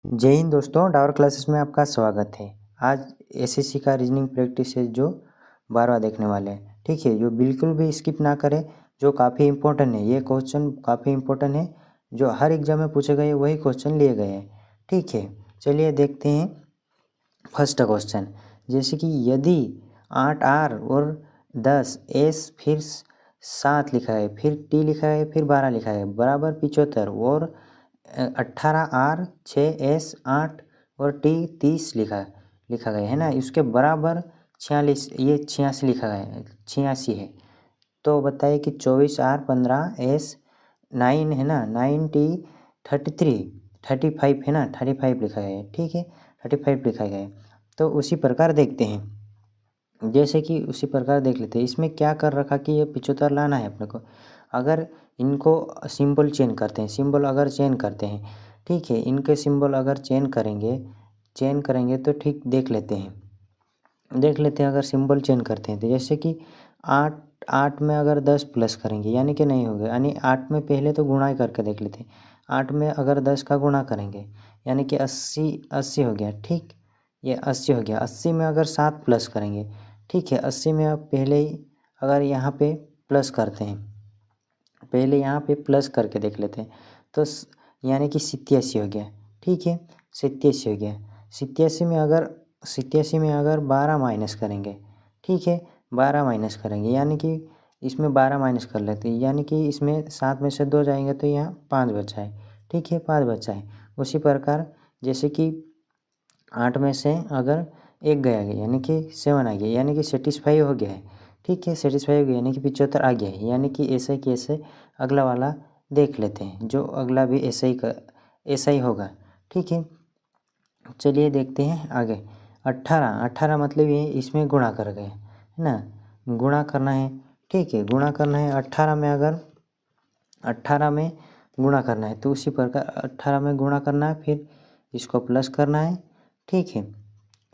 जय हिंद दोस्तों, डावर क्लासेस में आपका स्वागत है। आज एसएससी का रीजनिंग प्रैक्टिस है जो 12वां देखने वाले हैं। ठीक है, जो बिल्कुल भी स्किप ना करें, जो काफ़ी इम्पोर्टेंट है। ये क्वेश्चन काफ़ी इम्पोर्टेंट है, जो हर एग्जाम में पूछे गए वही क्वेश्चन लिए गए हैं। ठीक है, चलिए देखते हैं फर्स्ट क्वेश्चन। जैसे कि यदि 8 आर और 10 एस फिर 7 लिखा है, फिर टी लिखा है, फिर 12 लिखा है, बराबर 75 और 18 आर 6 एस 8 और टी 30 लिखा गया है ना। इसके बराबर 46, ये 86 लिखा गया है, 86 है। तो बताइए कि 24 आर 15 एस 9 है ना, 9 टी 33 35 है ना, 35 लिखा गया है। ठीक है, 35 लिखा गया है। तो उसी प्रकार देखते हैं, जैसे कि उसी प्रकार देख लेते हैं। इसमें क्या कर रखा कि ये 75 लाना है अपने को। अगर इनको सिंबल चेंज करते हैं, सिंबल अगर चेंज करते हैं, ठीक है, इनके सिंबल अगर चेंज करेंगे तो ठीक देख लेते हैं अगर सिंबल चेंज करते हैं तो जैसे कि 8 8 में अगर 10 प्लस करेंगे यानी कि नहीं होगा, यानी 8 में पहले तो गुणा ही करके देख लेते हैं। 8 में अगर 10 का गुणा करेंगे यानी कि 80 हो गया। ठीक, ये 80 हो गया। 80 में अगर 7 प्लस करेंगे, ठीक है, 80 में आप पहले ही अगर यहाँ पे प्लस करते हैं, पहले यहाँ पे प्लस करके देख लेते हैं तो यानी कि 87 हो गया। ठीक है, 87 हो गया। 87 में अगर 12 माइनस करेंगे, ठीक है, 12 माइनस करेंगे यानी कि इसमें 12 माइनस कर लेते हैं, यानी कि इसमें 7 में से 2 जाएंगे तो यहाँ 5 बचा है। ठीक है, 5 बचा है। उसी प्रकार जैसे कि 8 में से अगर 1 गया यानी कि 7 आ गया, यानी कि सेटिस्फाई हो गया है। ठीक है, सेटिस्फाई हो गया यानी कि 75 आ गया है, यानी कि ऐसे कैसे अगला वाला देख लेते हैं, जो अगला भी ऐसा ही होगा। ठीक है, चलिए देखते हैं आगे। 18 मतलब ये इसमें गुणा कर गए है ना, गुणा करना है। ठीक है, गुणा करना है। 18 में अगर 18 में गुणा करना है तो उसी प्रकार 18 में गुणा करना है, फिर इसको प्लस करना है। ठीक है,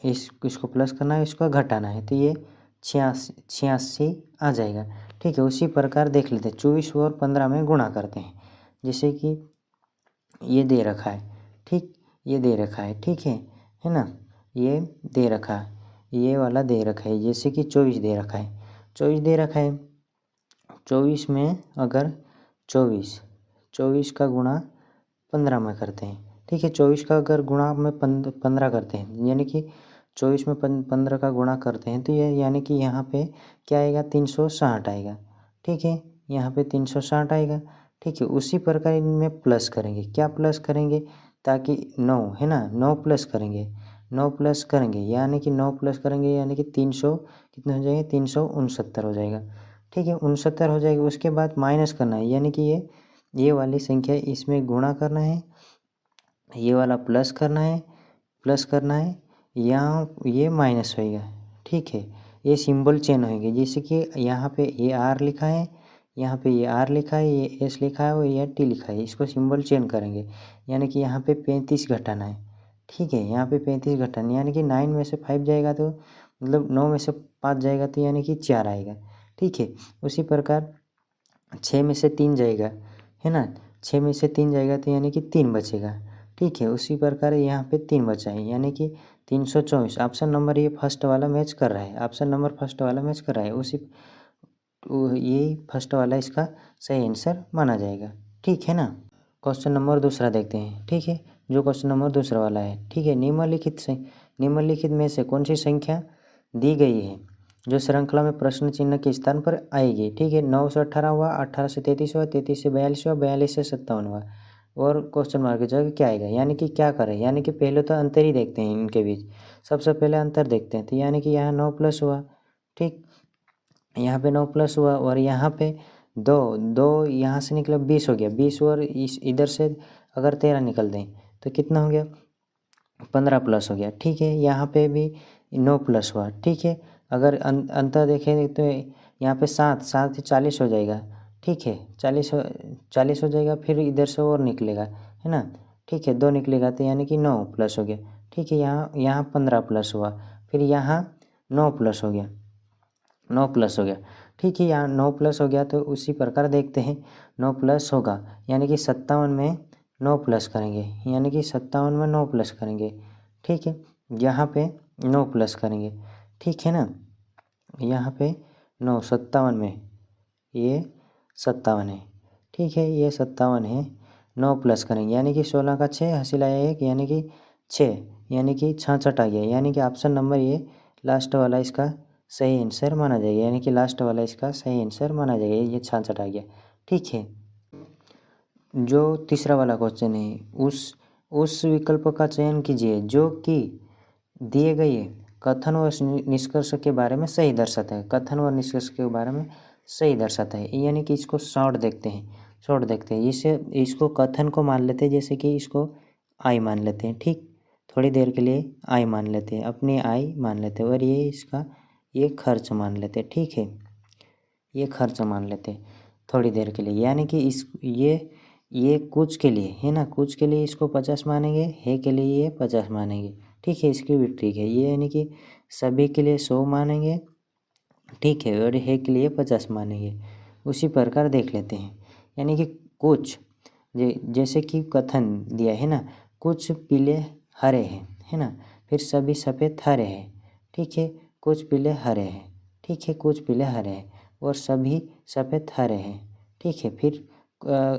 इसको प्लस करना है, इसको घटाना है, तो ये 86 आ जाएगा। ठीक है, उसी प्रकार देख लेते हैं। 24 और 15 में गुणा करते हैं, जैसे कि ये दे रखा है। ठीक, ये दे रखा है, ठीक है ना, ये दे रखा है, ये वाला दे रखा है, जैसे कि 24 दे रखा है, 24 दे रखा है। 24 में अगर 24 का गुणा 15 में करते हैं, ठीक है, 24 का अगर गुणा में 15 करते हैं, यानी कि 24 में 15 का गुणा करते हैं तो ये यानी कि यहाँ पे क्या आएगा, 360 आएगा। ठीक है, यहाँ पे 360 आएगा। ठीक है, उसी प्रकार इनमें प्लस करेंगे। क्या प्लस करेंगे, ताकि 9 है ना, 9 प्लस करेंगे, 9 प्लस करेंगे यानी कि 9 प्लस करेंगे यानी कि 300 कितने हो जाएंगे, 369 हो जाएगा। ठीक है, 69 हो जाएगा। उसके बाद माइनस करना है, यानी कि ये वाली संख्या इसमें गुणा करना है, ये वाला प्लस करना है, यहाँ ये माइनस होएगा। ठीक है, ये सिंबल चेंज होंगे, जैसे कि यहाँ पे ये आर लिखा है, यहाँ पे ये आर लिखा है, ये एस लिखा है और ये टी लिखा है, इसको सिंबल चेंज करेंगे। यानी कि यहाँ पे 35 घटाना है। ठीक है, यहाँ पे 35 घटाना यानी कि 9 में से 5 जाएगा तो मतलब 9 में से 5 जाएगा तो यानी कि 4 आएगा। ठीक है, उसी प्रकार 6 में से 3 जाएगा है ना, 6 में से 3 जाएगा तो यानी कि 3 बचेगा। ठीक है, उसी प्रकार यहाँ पे 3 बचा है, यानी कि 324। ऑप्शन नंबर ये फर्स्ट वाला मैच कर रहा है, ऑप्शन नंबर फर्स्ट वाला मैच कर रहा है, उसी ये फर्स्ट वाला इसका सही आंसर माना जाएगा। ठीक है ना। क्वेश्चन नंबर दूसरा देखते हैं। ठीक है, जो क्वेश्चन नंबर दूसरा वाला है, ठीक है, निम्नलिखित में से कौन सी संख्या दी गई है जो श्रृंखला में प्रश्न चिन्ह के स्थान पर आएगी। ठीक है, 9 से 18 हुआ, 18 से 33 हुआ, 33 से 42 हुआ, 42 से 57 हुआ, और क्वेश्चन मार्क की जगह क्या आएगा। यानी कि क्या करें, यानी कि पहले तो अंतर ही देखते हैं इनके बीच, सबसे पहले अंतर देखते हैं। तो यानी कि यहाँ 9 प्लस हुआ, ठीक, यहाँ पे 9 प्लस हुआ, और यहाँ पे 2 यहाँ से निकला 20 हो गया, 20 और इस इधर से अगर 13 निकल दें तो कितना हो गया, 15 प्लस हो गया। ठीक है, यहाँ पे भी 9 प्लस हुआ। ठीक है, अगर अंतर देखें तो यहाँ पे 7 7 40 हो जाएगा। ठीक है, 40 हो जाएगा, फिर इधर से और निकलेगा है ना। ठीक है, 2 निकलेगा तो यानी कि 9 प्लस हो गया। ठीक है, यहाँ 15 प्लस हुआ, फिर यहाँ 9 प्लस हो गया, 9 प्लस हो गया। ठीक है, यहाँ 9 प्लस हो गया तो उसी प्रकार देखते हैं 9 प्लस होगा, यानी कि 57 में 9 प्लस करेंगे, यानी कि 57 में 9 प्लस करेंगे। ठीक है, यहाँ पे 9 प्लस करेंगे, ठीक है ना। यहाँ पे 9 57 में ये 57 है, ठीक है, ये 57 है। 9 प्लस करेंगे यानी कि 16 का 6 हासिल आया 1, यानी कि 6, यानी कि 66 आ गया। यानी कि ऑप्शन नंबर ये लास्ट वाला इसका सही आंसर माना जाएगा, यानी कि लास्ट वाला इसका सही आंसर माना जाएगा, ये 66 आ गया। ठीक है, जो तीसरा वाला क्वेश्चन है, उस विकल्प का चयन कीजिए जो कि दिए गए कथन व निष्कर्ष के बारे में सही दर्शाता है। कथन व निष्कर्ष के बारे में सही दर्शाता है, यानी कि इसको शॉर्ट देखते हैं। इसको कथन को मान लेते हैं, जैसे कि इसको आई मान लेते हैं। ठीक, थोड़ी देर के लिए आई मान लेते हैं, अपनी आई मान लेते हैं, और ये खर्च मान लेते हैं। ठीक है, ये खर्च मान लेते हैं थोड़ी देर के लिए, यानी कि ये कुछ के लिए है ना, कुछ के लिए इसको 50 मानेंगे, है के लिए ये 50 मानेंगे। ठीक है, इसकी भी ट्रिक है ये, यानी कि सभी के लिए 100 मानेंगे, ठीक है, और है के लिए 50 मानेंगे। उसी प्रकार देख लेते हैं, यानी कि कुछ जैसे कि कथन दिया है ना, कुछ पीले हरे हैं, है ना, फिर सभी सफ़ेद हरे हैं। ठीक है, कुछ पीले हरे हैं, ठीक है, कुछ पीले हरे हैं, और सभी सफ़ेद हरे हैं। ठीक है, फिर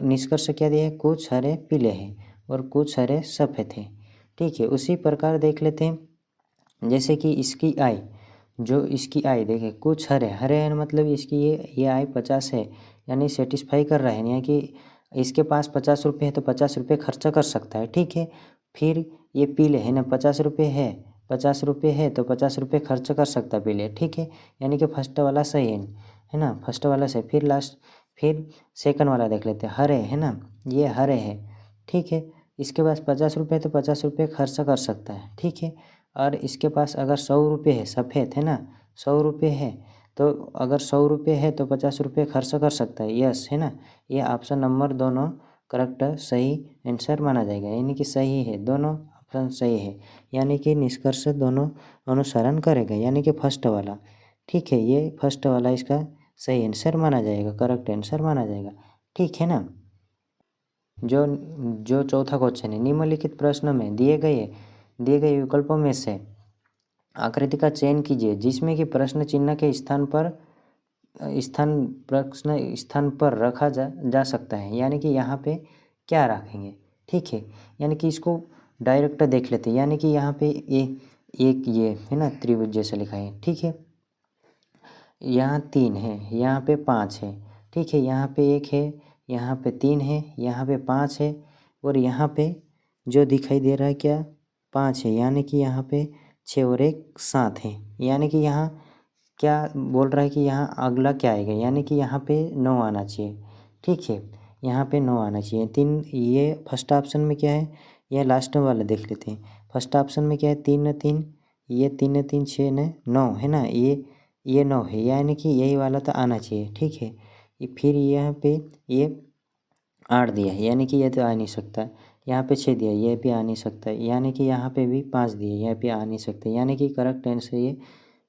निष्कर्ष क्या दिया है, कुछ हरे पीले हैं और कुछ हरे सफ़ेद हैं। ठीक है, उसी प्रकार देख लेते हैं, जैसे कि इसकी आय, इसकी आय देखें, कुछ हरे हैं मतलब इसकी ये आय 50 है, यानी सेटिस्फाई कर रहा है, यानी कि इसके पास 50 रुपये है तो 50 रुपये खर्चा कर सकता है। ठीक है, फिर ये पीले है ना, 50 रुपये है तो 50 रुपये खर्च कर सकता है पीले। ठीक है, यानी कि फर्स्ट वाला सही है ना, फर्स्ट वाला सही। फिर सेकंड वाला देख लेते हैं, हरे है ना, ये हरे है। ठीक है, इसके पास 50 रुपये तो 50 रुपये खर्च कर सकता है। ठीक है, और इसके पास अगर 100 रुपये है, सफ़ेद है ना, 100 रुपये है, तो अगर 100 रुपये है तो 50 रुपये खर्च कर सकता है, यस है ना। ये ऑप्शन नंबर दोनों करेक्ट सही आंसर माना जाएगा, यानी कि सही है, दोनों ऑप्शन सही है, यानी कि निष्कर्ष दोनों अनुसरण करेगा, यानी कि फर्स्ट वाला। ठीक है, ये फर्स्ट वाला इसका सही आंसर माना जाएगा, करेक्ट आंसर माना जाएगा। ठीक है ना। जो चौथा क्वेश्चन है, निम्नलिखित प्रश्न में दिए गए विकल्पों में से आकृति का चयन कीजिए जिसमें कि प्रश्न चिन्ह के प्रश्न स्थान पर रखा जा सकता है, यानी कि यहाँ पे क्या रखेंगे। ठीक है, यानी कि इसको डायरेक्ट देख लेते हैं, यानी कि यहाँ पे एक ये है ना, त्रिभुज जैसा लिखा है। ठीक है, यहाँ 3 है, यहाँ पे 5 है। ठीक है, यहाँ पे 1 है, यहाँ पे 3 है, यहाँ पे 5 है, और यहाँ पे जो दिखाई दे रहा है क्या, 5 है, यानी कि यहाँ पे 6 और 1 7 है। यानी कि यहाँ क्या बोल रहा है कि यहाँ अगला क्या आएगा, यानी कि यहाँ पे 9 आना चाहिए। ठीक है, यहाँ पे 9 आना चाहिए। 3, ये फर्स्ट ऑप्शन में क्या है, यह लास्ट वाला देख लेते हैं। फर्स्ट ऑप्शन में क्या है, 3 3, ये 3 3 6 9 है ना, ये 9 है, यानी कि यही वाला तो आना चाहिए। ठीक है, फिर यहाँ पे ये 8 दिया है, यानी कि ये तो आ नहीं सकता। यहाँ पे 6 दिया, ये भी आ नहीं सकता, यानी कि यहाँ पे भी 5 दिए, यहाँ पे आ नहीं सकते, यानी कि करेक्ट आंसर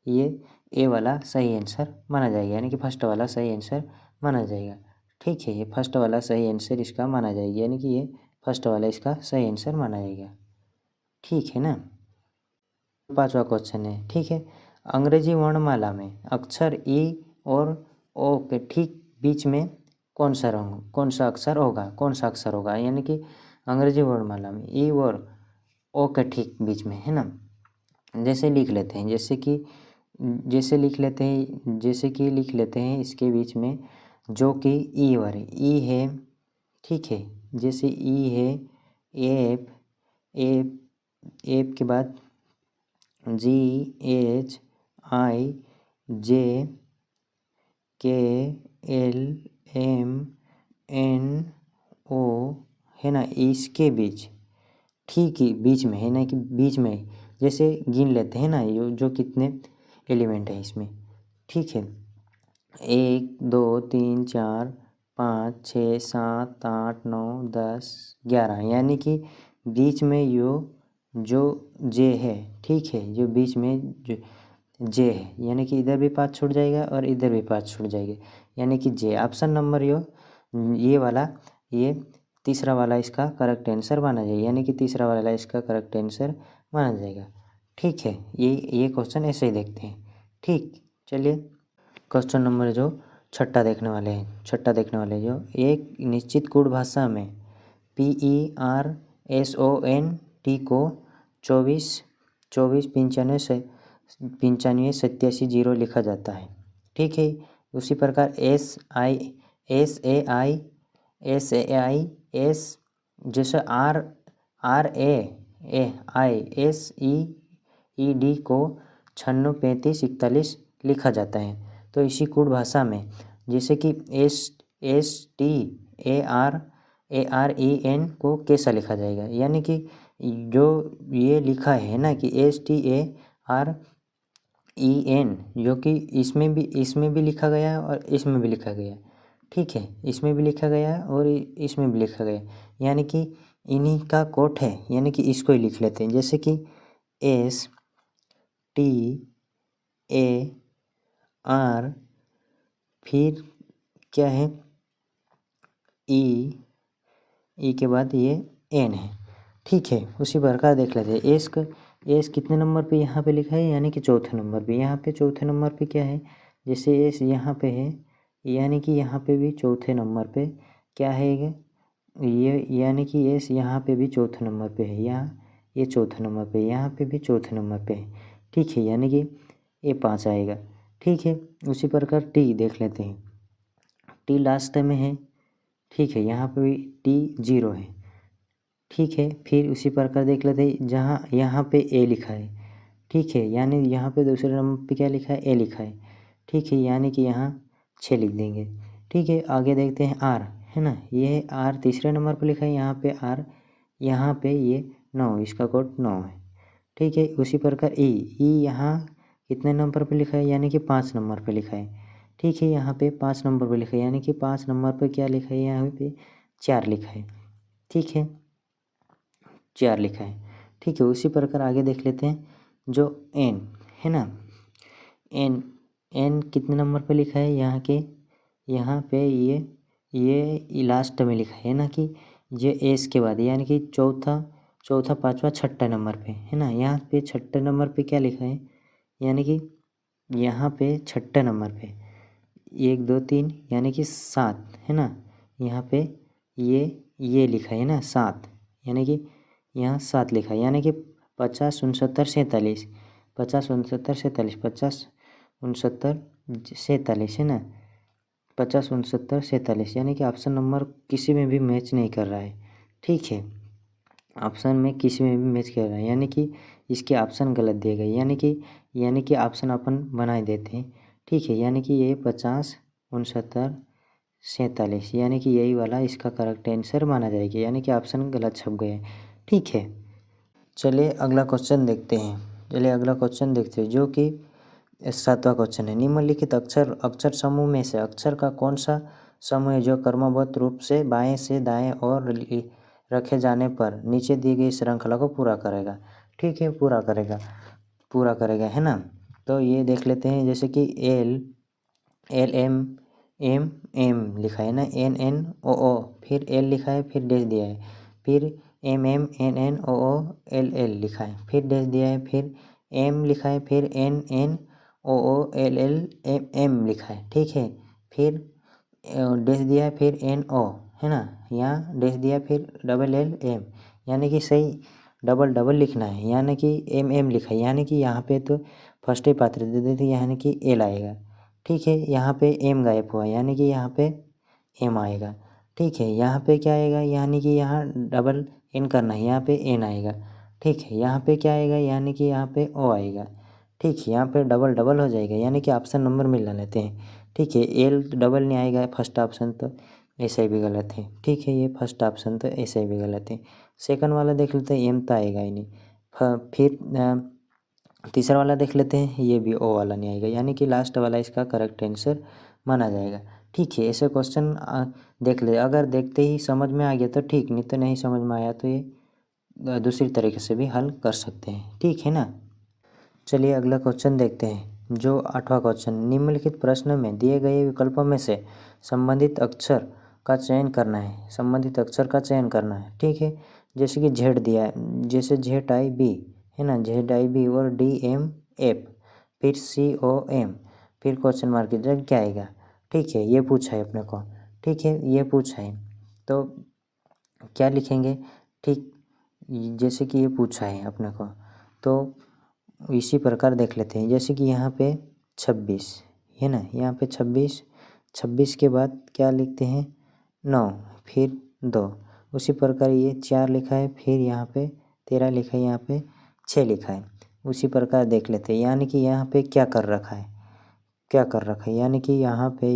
ये ए वाला सही आंसर माना जाएगा, यानी कि फर्स्ट वाला सही आंसर माना जाएगा। ठीक है, ये फर्स्ट वाला सही आंसर इसका माना जाएगा, यानी कि ये फर्स्ट वाला इसका सही आंसर माना जाएगा। ठीक है ना। 5वां क्वेश्चन है, ठीक है, अंग्रेजी वर्णमाला में अक्षर ई और ओ के ठीक बीच में कौन सा अक्षर होगा, यानी कि अंग्रेजी वर्णमाला में ई और ओ के ठीक बीच में, है ना। जैसे लिख लेते हैं, जैसे कि लिख लेते हैं इसके बीच में जो कि ई है। ठीक है, जैसे ई है, एफ एफ के बाद GHIJKLMNO है ना, इसके बीच, ठीक ही बीच में है ना, कि बीच में जैसे गिन लेते हैं ना, जो कितने एलिमेंट है इसमें। ठीक है, 1 2 3 4 5 6 7 8 9 10 11, यानी कि बीच में जो जे है। ठीक है, जो बीच में जो जे है, यानी कि इधर भी 5 छूट जाएगा और इधर भी 5 छूट जाएगा, यानी कि जे ऑप्शन नंबर ये वाला ये तीसरा वाला इसका करेक्ट आंसर माना जाएगा, यानी कि तीसरा वाला इसका करेक्ट आंसर माना जाएगा। ठीक है, ये क्वेश्चन ऐसे ही देखते हैं। ठीक, चलिए क्वेश्चन नंबर जो छठा देखने वाले हैं जो एक निश्चित कोड भाषा में PERSONT को 24 95 87 0 लिखा जाता है। ठीक है, उसी प्रकार SAI जैसे RAISEED को 96 35 41 लिखा जाता है। तो इसी कोड भाषा में जैसे कि STAREN को कैसा लिखा जाएगा, यानी कि जो ये लिखा है ना कि STAREN, जो कि इसमें भी लिखा गया है और इसमें भी लिखा गया है। ठीक है, इसमें भी लिखा गया है और इसमें भी लिखा गया है, यानी कि इन्हीं का कोड है, यानी कि इसको ही लिख लेते हैं। जैसे कि STAR फिर क्या है ई के बाद ये एन है। ठीक है, उसी प्रकार देख लेते हैं। एस कितने नंबर पे यहाँ पे लिखा है, यानी कि चौथे नंबर पे। यहाँ पे चौथे नंबर पे क्या है, जैसे एस यहाँ पे है, यानी कि यहाँ पे भी चौथे नंबर पे क्या है ये, यानी कि एस यहाँ पे भी चौथे नंबर पे है, यहाँ ये चौथे नंबर पे, यहाँ पे भी चौथे नंबर पे है। ठीक है, यानी कि ये 5 आएगा। ठीक है, उसी प्रकार टी देख लेते हैं। टी लास्ट में है। ठीक है, यहाँ पे भी टी 0 है। ठीक है, फिर उसी प्रकार देख लेते हैं जहाँ यहाँ पे ए लिखा है। ठीक है, यानी यहाँ पे दूसरे नंबर पे क्या लिखा है, ए लिखा है। ठीक है, यानी कि यहाँ 6 लिख देंगे। ठीक है, आगे देखते हैं आर, है ना, ये है आर तीसरे नंबर पे लिखा है, यहाँ पे आर, यहाँ पे ये 9, इसका कोड 9 है। ठीक है, उसी प्रकार ई यहाँ कितने नंबर पे लिखा है, यानी कि 5 नंबर पे लिखा है। ठीक है, यहाँ पे 5 नंबर पे लिखा है, यानी कि 5 नंबर पे क्या लिखा है, यहाँ पे 4 लिखा है। ठीक है, 4 लिखा है। ठीक है, उसी प्रकार आगे देख लेते हैं जो एन है ना, एन कितने नंबर पे लिखा है, यहाँ पे ये लास्ट में लिखा है ना कि ये एस के बाद, यानी कि चौथा पाँचवा छठा नंबर पे है ना। यहाँ पे छठे नंबर पे क्या लिखा है, यानी कि यहाँ पे छठे नंबर पे 1 2 3 यानी कि 7 है ना। यहाँ पे ये लिखा है ना 7, यानी कि यहाँ 7 लिखा है, यानी कि 50 69 47 50 69 47 50 69 47 है ना, 50 69 47, यानी कि ऑप्शन नंबर किसी में भी मैच नहीं कर रहा है। ठीक है, ऑप्शन में किसी में भी मैच कर रहा है, यानी कि इसके ऑप्शन गलत दिए गए, यानी कि ऑप्शन अपन बना देते हैं। ठीक है, यानी कि ये 50 69 47, यानी कि यही वाला इसका करेक्ट आंसर माना जाएगा, यानी कि ऑप्शन गलत छप गए। ठीक है, चलिए अगला क्वेश्चन देखते हैं। जो कि 7वां क्वेश्चन है। निम्नलिखित अक्षर समूह में से अक्षर का कौन सा समूह है जो क्रमबद्ध रूप से बाएं से दाएं और रखे जाने पर नीचे दी गई श्रृंखला को पूरा करेगा। ठीक है, पूरा करेगा है ना। तो ये देख लेते हैं, जैसे कि एल एम लिखा है ना, एन ओ, फिर एल लिखा है, फिर डैश दिया है, फिर एम एन ओ एल लिखा है, फिर डैश दिया है, फिर एम लिखा है, फिर एन ओ एल एम लिखा है। ठीक है, फिर डैश दिया है, फिर एन ओ है ना, यहाँ डैश दिया, फिर डबल एल एम, यानी कि सही डबल लिखना है, यानी कि एम लिखा है, यानी कि यहाँ पे तो फर्स्ट ही पात्र दे देते, यानी कि एल आएगा। ठीक है, यहाँ पे एम गायब हुआ, यानी कि यहाँ पे एम आएगा। ठीक है, यहाँ पे क्या आएगा, यानी कि यहाँ डबल एन करना है, यहाँ पे एन आएगा। ठीक है, यहाँ पे क्या आएगा, यानी कि यहाँ पे ओ आएगा। ठीक है, यहाँ पे डबल हो जाएगा, यानी कि ऑप्शन नंबर मिला लेते हैं। ठीक है, एल डबल नहीं आएगा फर्स्ट ऑप्शन, तो ऐसा ही भी गलत है। ठीक है, ये फर्स्ट ऑप्शन तो ऐसा ही भी गलत है। सेकंड वाला देख लेते हैं, एम तो आएगा ही नहीं। फिर तीसरा वाला देख लेते हैं, ये भी ओ वाला नहीं आएगा, यानी कि लास्ट वाला इसका करेक्ट आंसर माना जाएगा। ठीक है, ऐसे क्वेश्चन देख ले, अगर देखते ही समझ में आ गया तो ठीक, नहीं तो नहीं समझ में आया तो ये दूसरी तरीके से भी हल कर सकते हैं। ठीक है ना। चलिए अगला क्वेश्चन देखते हैं, जो 8वां क्वेश्चन। निम्नलिखित प्रश्न में दिए गए विकल्पों में से संबंधित अक्षर का चयन करना है, संबंधित अक्षर का चयन करना है। ठीक है, जैसे कि जेड दिया है, जैसे ZIB है ना, ZIB और DMF, फिर COM, फिर क्वेश्चन मार्क की जगह क्या आएगा। ठीक है, ये पूछा है अपने को। ठीक है, ये पूछा है तो क्या लिखेंगे। ठीक, जैसे कि ये पूछा है अपने को तो इसी प्रकार देख लेते हैं। जैसे कि यहाँ पे 26 है ना, यहाँ पे 26 के बाद क्या लिखते हैं 9, फिर 2। उसी प्रकार ये 4 लिखा है, फिर यहाँ पे 13 लिखा है, यहाँ पे 6 लिखा है। उसी प्रकार देख लेते हैं, यानी कि यहाँ पे क्या कर रखा है, क्या कर रखा है, यानी कि यहाँ पे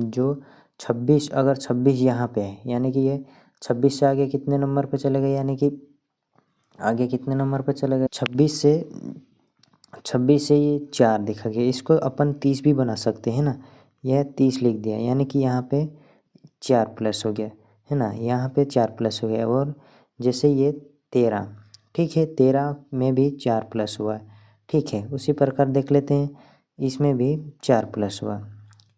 जो 26, अगर 26 यहाँ पे है, यानी कि ये 26 से आगे कितने नंबर पे चले गए, यानी कि आगे कितने नंबर पे चले गए 26 से ये 4 दिखा गया। इसको अपन 30 भी बना सकते हैं ना, यह 30 लिख दिया, यानी कि यहाँ पे 4 प्लस हो गया है ना, यहाँ पे 4 प्लस हो गया। और जैसे ये 13, ठीक है, 13 में भी 4 प्लस हुआ। ठीक है, उसी प्रकार देख लेते हैं, इसमें भी 4 प्लस हुआ।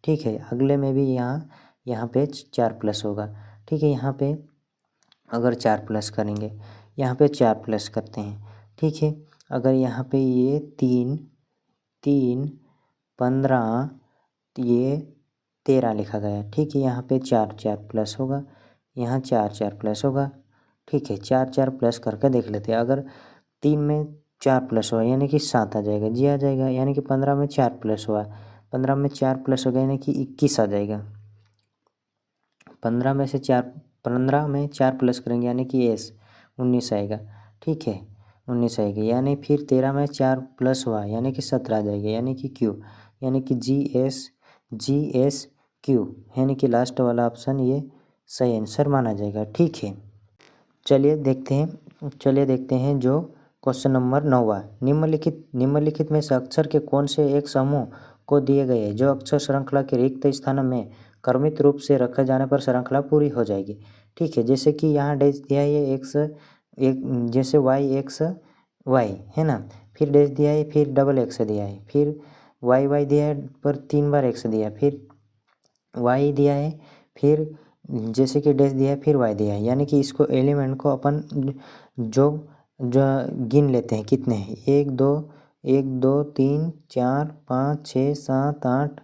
ठीक है, अगले में भी यहाँ पे 4 प्लस होगा। ठीक है, यहाँ पे अगर 4 प्लस करेंगे, यहाँ पे 4 प्लस करते हैं। ठीक है, अगर यहाँ पे ये 3 15 ये 13 लिखा गया। ठीक है, यहाँ पे 4 प्लस होगा, यहाँ 4 प्लस होगा। ठीक है, 4 प्लस करके देख लेते हैं। अगर 3 में 4 प्लस हुआ यानी कि 7 आ जाएगा, जी आ जाएगा। यानी कि 15 में 4 प्लस हुआ, 15 में 4 प्लस हो गया यानी कि 21 आ जाएगा। 15 में 4 प्लस करेंगे यानी कि 19 आएगा। ठीक है, 19 आएगी। यानी फिर 13 में 4 प्लस हुआ यानी कि 17 आ जाएगा, यानी कि Q, यानी कि GSQ, यानी कि लास्ट वाला ऑप्शन ये सही आंसर माना जाएगा। ठीक है, चलिए देखते हैं जो क्वेश्चन नंबर 9वां। निम्नलिखित में से अक्षर के कौन से एक समूह को दिए गए जो अक्षर श्रृंखला के रिक्त स्थान में क्रमित रूप से रखे जाने पर श्रृंखला पूरी हो जाएगी। ठीक है, जैसे कि यहाँ डैश दिया है, ये जैसे y है ना, फिर डैश दिया है, फिर डबल x दिया है, फिर y दिया है पर 3 बार x दिया है, फिर y दिया है, फिर जैसे कि डैश दिया है, फिर y दिया है। यानी कि इसको एलिमेंट को अपन जो गिन लेते हैं कितने हैं, 1 2 3 4 5 6 7 8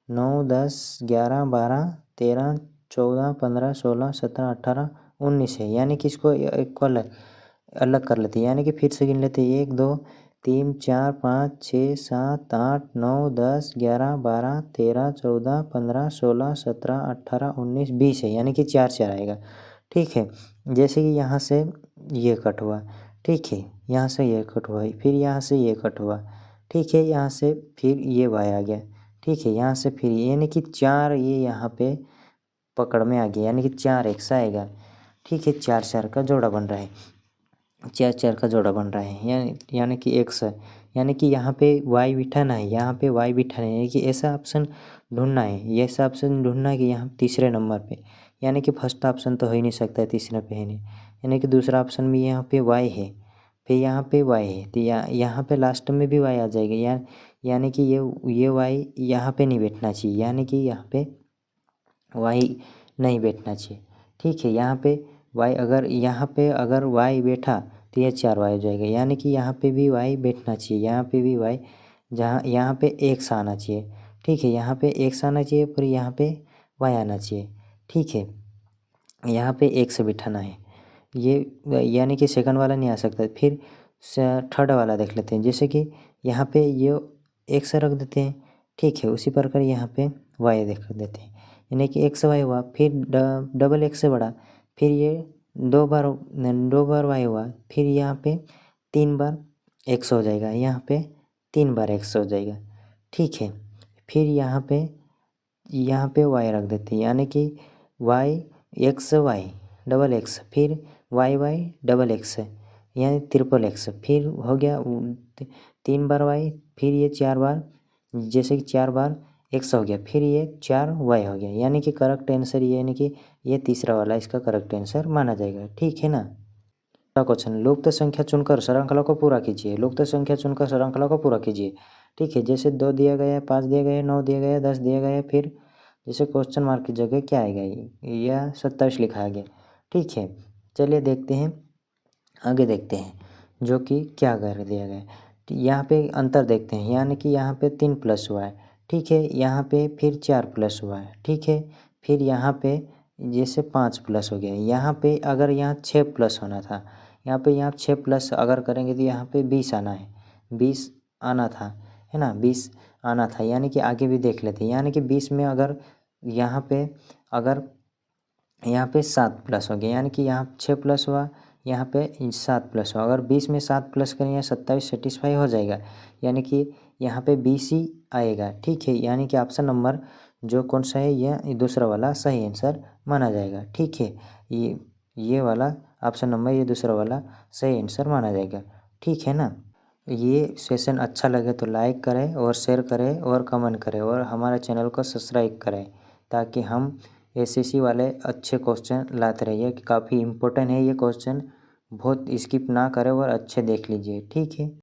9 10 11 12 13 14 15 16 17 18 19 है। यानी कि इसको एक को अलग कर लेते हैं, यानी कि फिर से गिन लेते हैं, 1 2 3 4 5 6 7 8 9 10 11 12 13 14 15 16 17 18 19 20 है, यानी कि 4 आएगा। ठीक है, जैसे कि यहाँ से ये कट हुआ, ठीक है, यहाँ से ये कट हुआ, फिर यहाँ से ये कट हुआ, ठीक है, यहाँ से फिर ये y आ गया। ठीक है, यहाँ से फिर यानी कि 4 ये यहाँ पे पकड़ में आ गया, यानी कि 4 x आएगा। ठीक है, 4 का जोड़ा बन रहा है, 4 का जोड़ा बन रहा है, यानी कि x है। यानी कि यहाँ पे y बिठाना है, यहाँ पे y बिठाना है, यानी कि ऐसा ऑप्शन ढूंढना है, ऐसा ऑप्शन ढूंढना है कि यहाँ तीसरे नंबर पे, यानी कि फर्स्ट ऑप्शन तो हो ही नहीं सकता है, तीसरे पे है नहीं, यानी कि दूसरा ऑप्शन भी यहाँ पे y है, फिर यहाँ पे y है, तो यहाँ पे लास्ट में भी y आ जाएगा। यानी कि ये y यहाँ पे नहीं बैठना चाहिए, यानी कि यहाँ पे y नहीं बैठना चाहिए। ठीक है, यहाँ पे y अगर y बैठा तो यह 4y हो जाएगा, यानी कि यहाँ पे भी y बैठना चाहिए, यहाँ पे भी y, यहाँ पे x आना चाहिए। ठीक है, यहाँ पे x आना चाहिए, फिर यहाँ पे y आना चाहिए। ठीक है, यहाँ पे x बिठाना है, ये यानी कि सेकंड वाला नहीं आ सकता। फिर थर्ड वाला देख लेते हैं, जैसे कि यहाँ पे ये x रख देते हैं। ठीक है, उसी प्रकार यहाँ पे y देख देते हैं, यानी कि XY हुआ, फिर डबल x से बढ़ा, फिर ये 2 बार y हुआ, फिर यहाँ पे 3 बार x हो जाएगा, यहाँ पे 3 बार x हो जाएगा। ठीक है, फिर यहाँ पे y रख देते हैं, यानी कि y डबल x, फिर y डबल x है, यानी ट्रिपल x, फिर हो गया 3 बार y, फिर ये 4 बार, जैसे कि 4 बार x हो गया, फिर ये 4y हो गया, यानी कि करेक्ट आंसर ये, यानी कि ये तीसरा वाला इसका करेक्ट आंसर माना जाएगा। ठीक है ना। क्वेश्चन, लुप्त संख्या चुनकर श्रृंखला को पूरा कीजिए। लुप्त संख्या चुनकर श्रृंखला को पूरा कीजिए। ठीक है, जैसे 2 दिया गया है, 5 दिया गया है, 9 दिया गया है, 10 दिया गया है, फिर जैसे क्वेश्चन मार्क की जगह क्या आएगा, यह 27 लिखा गया। ठीक है, चलिए देखते हैं, आगे देखते हैं जो कि क्या कर दिया गया है। यहाँ पे अंतर देखते हैं, यानी कि यहाँ पे 3 प्लस हुआ है। ठीक है, यहाँ पे फिर 4 प्लस हुआ है। ठीक है, फिर यहाँ पे जैसे 5 प्लस हो गया। यहाँ पे अगर यहाँ 6 प्लस होना था, यहाँ 6 प्लस अगर करेंगे तो यहाँ पे 20 आना है, 20 आना था, है ना, 20 आना था। यानी कि आगे भी देख लेते हैं, यानी कि 20 में अगर अगर यहाँ पे 7 प्लस हो गया, यानी कि यहाँ 6 प्लस हुआ, यहाँ पे 7 प्लस हुआ। अगर 20 में 7 प्लस करें, या 27 सेटिस्फाई हो जाएगा, यानी कि यहाँ पे 20 ही आएगा। ठीक है, यानी कि ऑप्शन नंबर जो कौन सा है, यह दूसरा वाला सही आंसर माना जाएगा। ठीक है, ये वाला ऑप्शन नंबर, ये दूसरा वाला सही आंसर माना जाएगा। ठीक है ना। ये सेशन अच्छा लगे तो लाइक करें और शेयर करें और कमेंट करें और हमारे चैनल को सब्सक्राइब करें, ताकि हम एसएससी वाले अच्छे क्वेश्चन लाते रहिए। कि काफ़ी इम्पोर्टेंट है ये क्वेश्चन, बहुत स्किप ना करें और अच्छे देख लीजिए। ठीक है।